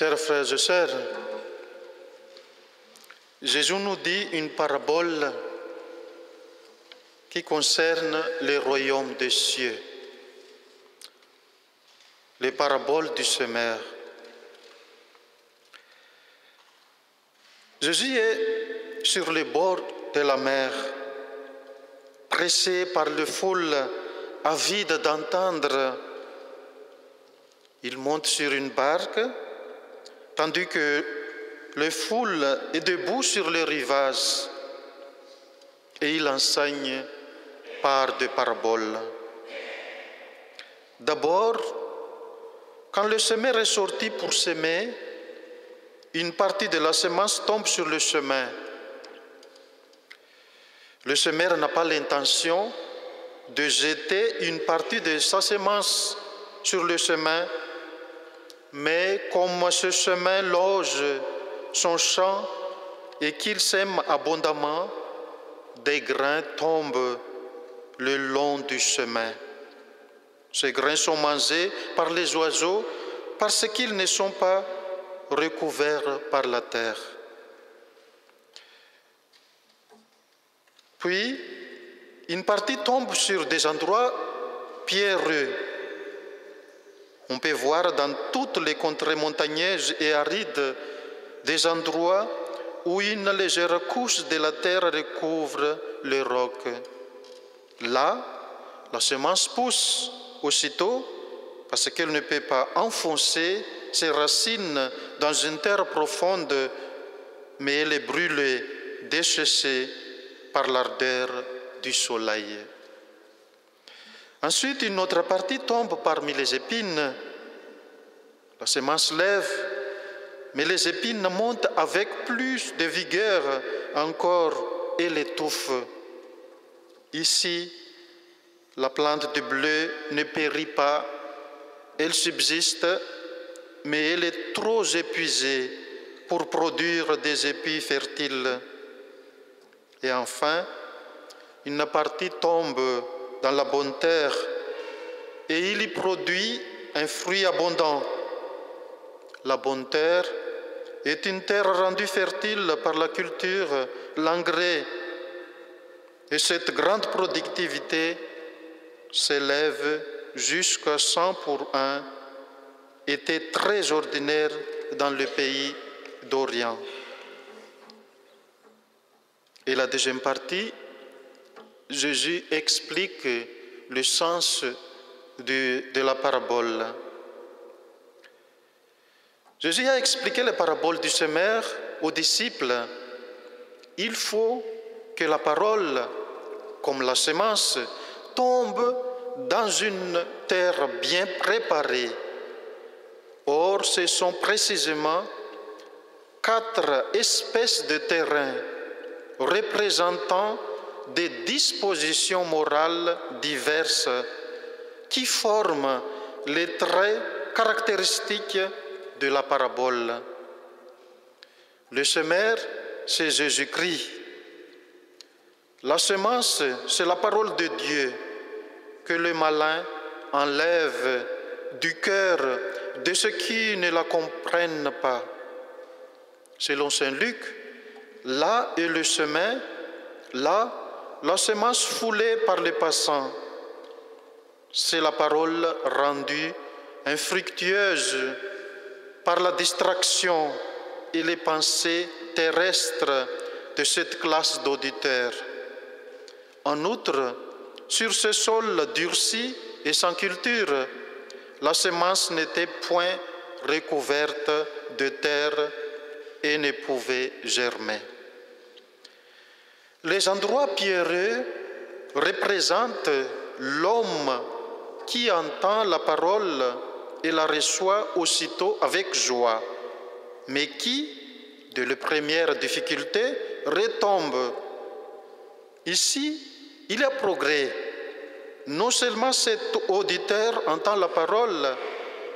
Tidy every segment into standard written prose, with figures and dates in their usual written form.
Chers frères et sœurs, Jésus nous dit une parabole qui concerne le royaume des cieux, les paraboles du semeur. Jésus est sur le bord de la mer, pressé par les foules avides d'entendre. Il monte sur une barque, tandis que la foule est debout sur le rivage, et il enseigne par des paraboles. D'abord, quand le semeur est sorti pour semer, une partie de la semence tombe sur le chemin. Le semeur n'a pas l'intention de jeter une partie de sa semence sur le chemin, mais comme ce chemin loge son champ et qu'il sème abondamment, des grains tombent le long du chemin. Ces grains sont mangés par les oiseaux parce qu'ils ne sont pas recouverts par la terre. Puis, une partie tombe sur des endroits pierreux. On peut voir dans toutes les contrées montagneuses et arides des endroits où une légère couche de la terre recouvre les rocs. Là, la semence pousse aussitôt parce qu'elle ne peut pas enfoncer ses racines dans une terre profonde, mais elle est brûlée, desséchée par l'ardeur du soleil. Ensuite, une autre partie tombe parmi les épines. La semence lève, mais les épines montent avec plus de vigueur encore et l'étouffent. Ici, la plante de blé ne périt pas, elle subsiste, mais elle est trop épuisée pour produire des épis fertiles. Et enfin, une partie tombe dans la bonne terre et il y produit un fruit abondant. La bonne terre est une terre rendue fertile par la culture, l'engrais, et cette grande productivité s'élève jusqu'à 100 pour 1, était très ordinaire dans le pays d'Orient. Et la deuxième partie, Jésus explique le sens de la parabole. Jésus a expliqué la parabole du semeur aux disciples. Il faut que la parole, comme la semence, tombe dans une terre bien préparée. Or, ce sont précisément 4 espèces de terrains représentant des dispositions morales diverses qui forment les traits caractéristiques de la parabole. Le semeur, c'est Jésus-Christ. La semence, c'est la parole de Dieu que le malin enlève du cœur de ceux qui ne la comprennent pas. Selon saint Luc, là est le chemin, là, la semence foulée par les passants. C'est la parole rendue infructueuse par la distraction et les pensées terrestres de cette classe d'auditeurs. En outre, sur ce sol durci et sans culture, la semence n'était point recouverte de terre et ne pouvait germer. Les endroits pierreux représentent l'homme qui entend la parole et la reçoit aussitôt avec joie, mais qui, de la première difficulté, retombe. Ici, il y a progrès. Non seulement cet auditeur entend la parole,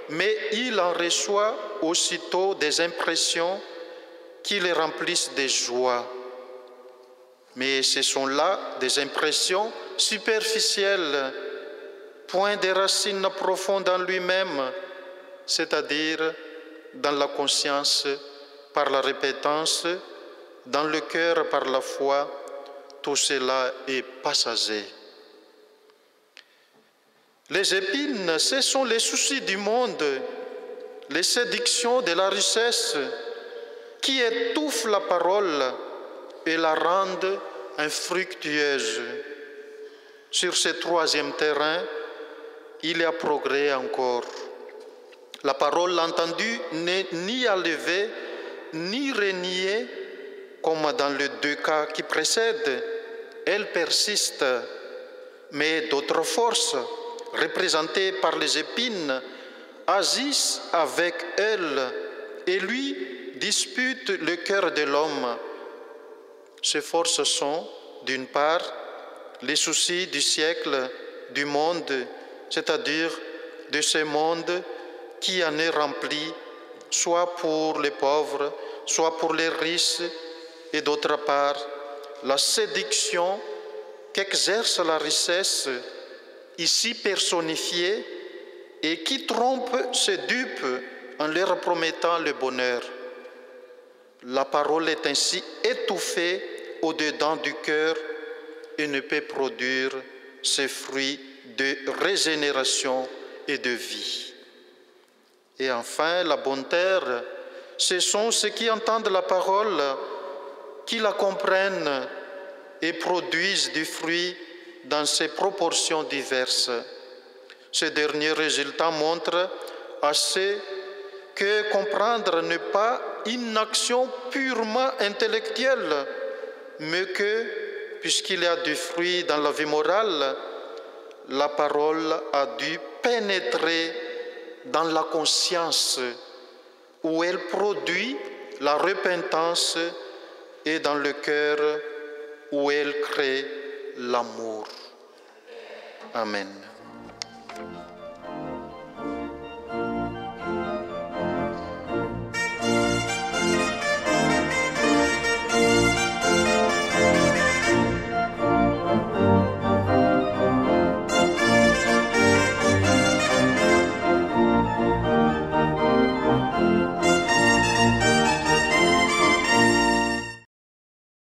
mais il en reçoit aussitôt des impressions qui le remplissent de joie. Mais ce sont là des impressions superficielles, point de racines profondes en lui-même, c'est-à-dire dans la conscience par la répétence, dans le cœur par la foi, tout cela est passager. Les épines, ce sont les soucis du monde, les séductions de la richesse qui étouffent la parole et la rendent infructueuse. Sur ce troisième terrain, il y a progrès encore. La parole entendue n'est ni enlevée, ni reniée, comme dans les deux cas qui précèdent. Elle persiste, mais d'autres forces, représentées par les épines, agissent avec elle et lui disputent le cœur de l'homme. Ces forces sont, d'une part, les soucis du siècle, du monde, c'est-à-dire de ce monde qui en est rempli, soit pour les pauvres, soit pour les riches, et d'autre part, la séduction qu'exerce la richesse, ici personnifiée, et qui trompe ses dupes en leur promettant le bonheur. La parole est ainsi étouffée au-dedans du cœur et ne peut produire ses fruits de régénération et de vie. Et enfin, la bonne terre, ce sont ceux qui entendent la parole, qui la comprennent et produisent du fruit dans ses proportions diverses. Ce dernier résultat montre à ceux que comprendre n'est pas une action purement intellectuelle, mais que, puisqu'il y a du fruit dans la vie morale, la parole a dû pénétrer dans la conscience où elle produit la repentance et dans le cœur où elle crée l'amour. Amen.